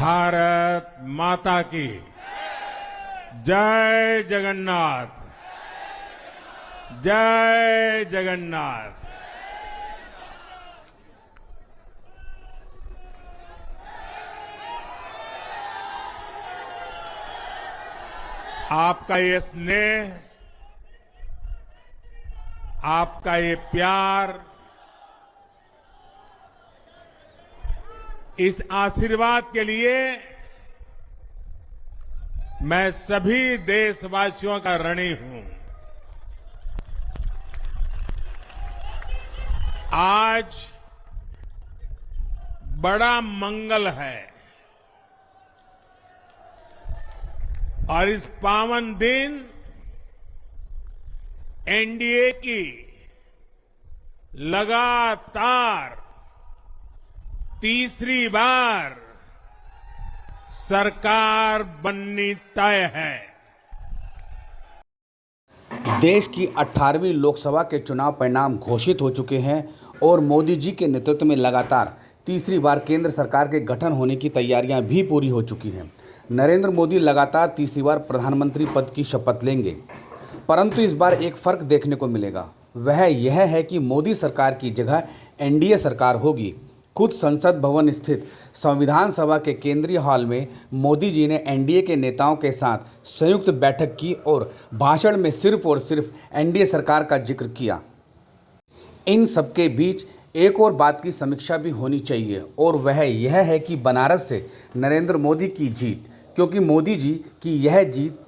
भारत माता की जय जगन्नाथ। जय जगन्नाथ। आपका ये स्नेह, आपका ये प्यार, इस आशीर्वाद के लिए मैं सभी देशवासियों का ऋणी हूं। आज बड़ा मंगल है और इस पावन दिन एनडीए की लगातार तीसरी बार सरकार बननी तय है। देश की 18वीं लोकसभा के चुनाव परिणाम घोषित हो चुके हैं और मोदी जी के नेतृत्व में लगातार तीसरी बार केंद्र सरकार के गठन होने की तैयारियां भी पूरी हो चुकी हैं। नरेंद्र मोदी लगातार तीसरी बार प्रधानमंत्री पद की शपथ लेंगे, परंतु इस बार एक फर्क देखने को मिलेगा। वह यह है कि मोदी सरकार की जगह एनडीए सरकार होगी। खुद संसद भवन स्थित संविधान सभा के केंद्रीय हॉल में मोदी जी ने एनडीए के नेताओं के साथ संयुक्त बैठक की और भाषण में सिर्फ और सिर्फ एनडीए सरकार का जिक्र किया। इन सबके बीच एक और बात की समीक्षा भी होनी चाहिए और वह यह है कि बनारस से नरेंद्र मोदी की जीत, क्योंकि मोदी जी की यह जीत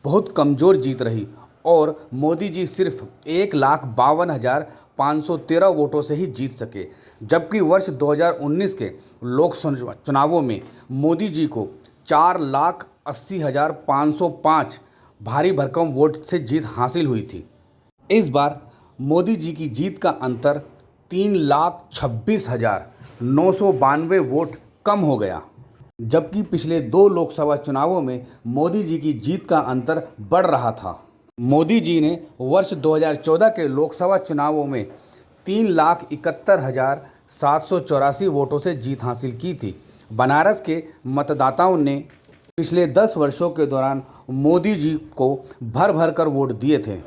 बहुत कमज़ोर जीत रही और मोदी जी सिर्फ 1,52,513 वोटों से ही जीत सके, जबकि वर्ष 2019 के लोकसभा चुनावों में मोदी जी को 4,80,505 भारी भरकम वोट से जीत हासिल हुई थी। इस बार मोदी जी की जीत का अंतर 3,26,992 वोट कम हो गया, जबकि पिछले 2 लोकसभा चुनावों में मोदी जी की जीत का अंतर बढ़ रहा था। मोदी जी ने वर्ष 2014 के लोकसभा चुनावों में 3,71,784 वोटों से जीत हासिल की थी। बनारस के मतदाताओं ने पिछले 10 वर्षों के दौरान मोदी जी को भर भर कर वोट दिए थे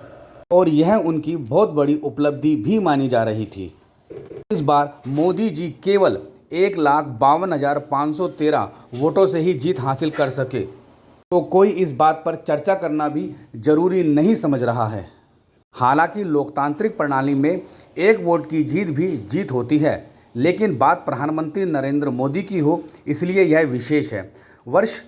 और यह उनकी बहुत बड़ी उपलब्धि भी मानी जा रही थी। इस बार मोदी जी केवल 1,52,513 वोटों से ही जीत हासिल कर सके, तो कोई इस बात पर चर्चा करना भी जरूरी नहीं समझ रहा है। हालांकि लोकतांत्रिक प्रणाली में एक वोट की जीत भी जीत होती है, लेकिन बात प्रधानमंत्री नरेंद्र मोदी की हो, इसलिए यह विशेष है। वर्ष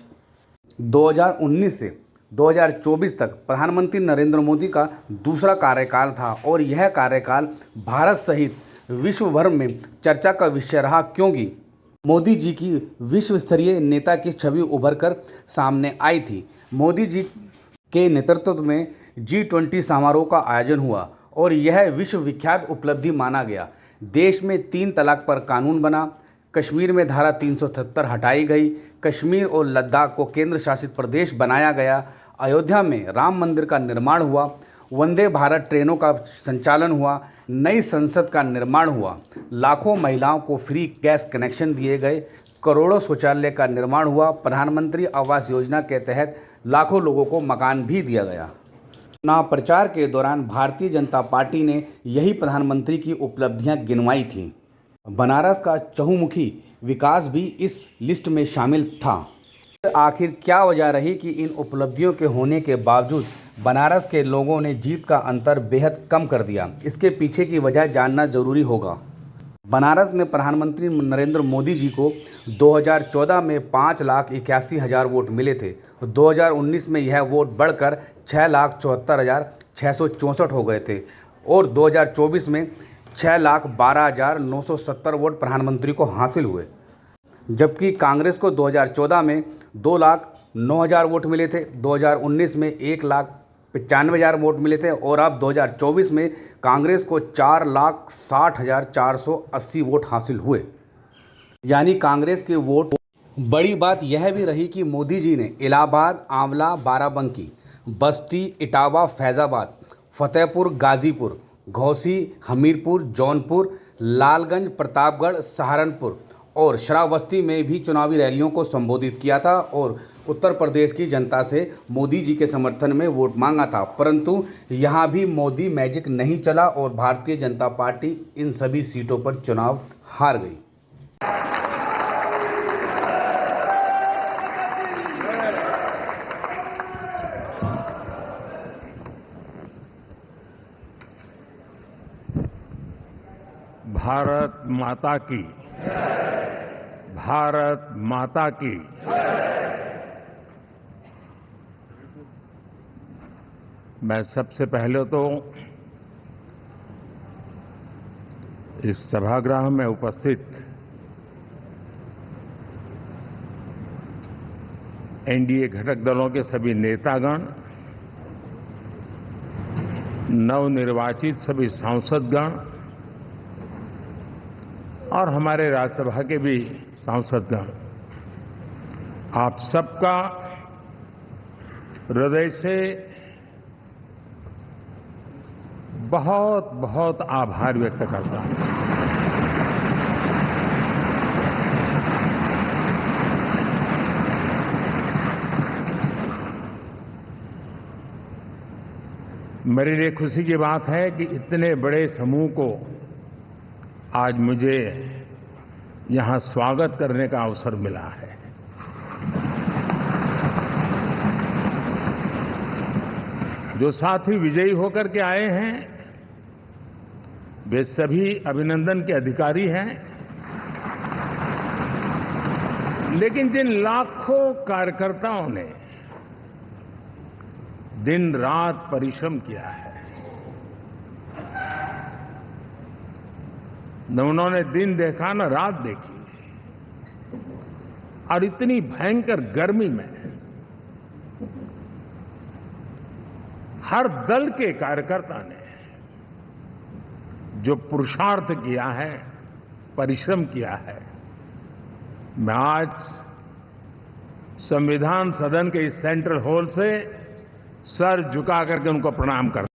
2019 से 2024 तक प्रधानमंत्री नरेंद्र मोदी का दूसरा कार्यकाल था और यह कार्यकाल भारत सहित विश्व भर में चर्चा का विषय रहा, क्योंकि मोदी जी की विश्व स्तरीय नेता की छवि उभर कर सामने आई थी। मोदी जी के नेतृत्व में G20 समारोह का आयोजन हुआ और यह विश्व विख्यात उपलब्धि माना गया। देश में 3 तलाक पर कानून बना, कश्मीर में धारा 377 हटाई गई, कश्मीर और लद्दाख को केंद्र शासित प्रदेश बनाया गया, अयोध्या में राम मंदिर का निर्माण हुआ, वंदे भारत ट्रेनों का संचालन हुआ, नई संसद का निर्माण हुआ, लाखों महिलाओं को फ्री गैस कनेक्शन दिए गए, करोड़ों शौचालय का निर्माण हुआ, प्रधानमंत्री आवास योजना के तहत लाखों लोगों को मकान भी दिया गया। चुनाव प्रचार के दौरान भारतीय जनता पार्टी ने यही प्रधानमंत्री की उपलब्धियां गिनवाई थी। बनारस का चहुमुखी विकास भी इस लिस्ट में शामिल था। आखिर क्या वजह रही कि इन उपलब्धियों के होने के बावजूद बनारस के लोगों ने जीत का अंतर बेहद कम कर दिया? इसके पीछे की वजह जानना जरूरी होगा। बनारस में प्रधानमंत्री नरेंद्र मोदी जी को 2014 में 5,81,000 वोट मिले थे। 2019 में यह वोट बढ़कर 6,74,664 हो गए थे और 2024 में 6,12,970 वोट प्रधानमंत्री को हासिल हुए, जबकि कांग्रेस को 2014 में 2,09,000 वोट मिले थे, 2019 में 1,95,000 वोट मिले थे और अब 2024 में कांग्रेस को 4,60,480 वोट हासिल हुए। यानी कांग्रेस के वोट। बड़ी बात यह भी रही कि मोदी जी ने इलाहाबाद, आंवला, बाराबंकी, बस्ती, इटावा, फैजाबाद, फतेहपुर, गाजीपुर, घोसी, हमीरपुर, जौनपुर, लालगंज, प्रतापगढ़, सहारनपुर और श्रावस्ती में भी चुनावी रैलियों को संबोधित किया था और उत्तर प्रदेश की जनता से मोदी जी के समर्थन में वोट मांगा था। परंतु यहाँ भी मोदी मैजिक नहीं चला और भारतीय जनता पार्टी इन सभी सीटों पर चुनाव हार गई। भारत माता की, भारत माता की। मैं सबसे पहले तो इस सभागृह में उपस्थित एनडीए घटक दलों के सभी नेतागण, नवनिर्वाचित सभी सांसदगण और हमारे राज्यसभा के भी सांसदगण, आप सबका हृदय से बहुत बहुत आभार व्यक्त करता हूं। मेरे लिए खुशी की बात है कि इतने बड़े समूह को आज मुझे यहां स्वागत करने का अवसर मिला है। जो साथी विजयी होकर के आए हैं वे सभी अभिनंदन के अधिकारी हैं, लेकिन जिन लाखों कार्यकर्ताओं ने दिन रात परिश्रम किया है, न उन्होंने दिन देखा न रात देखी, और इतनी भयंकर गर्मी में हर दल के कार्यकर्ता ने जो पुरुषार्थ किया है, परिश्रम किया है, मैं आज संविधान सदन के इस सेंट्रल हॉल से सर झुका करके उनको प्रणाम करता हूं।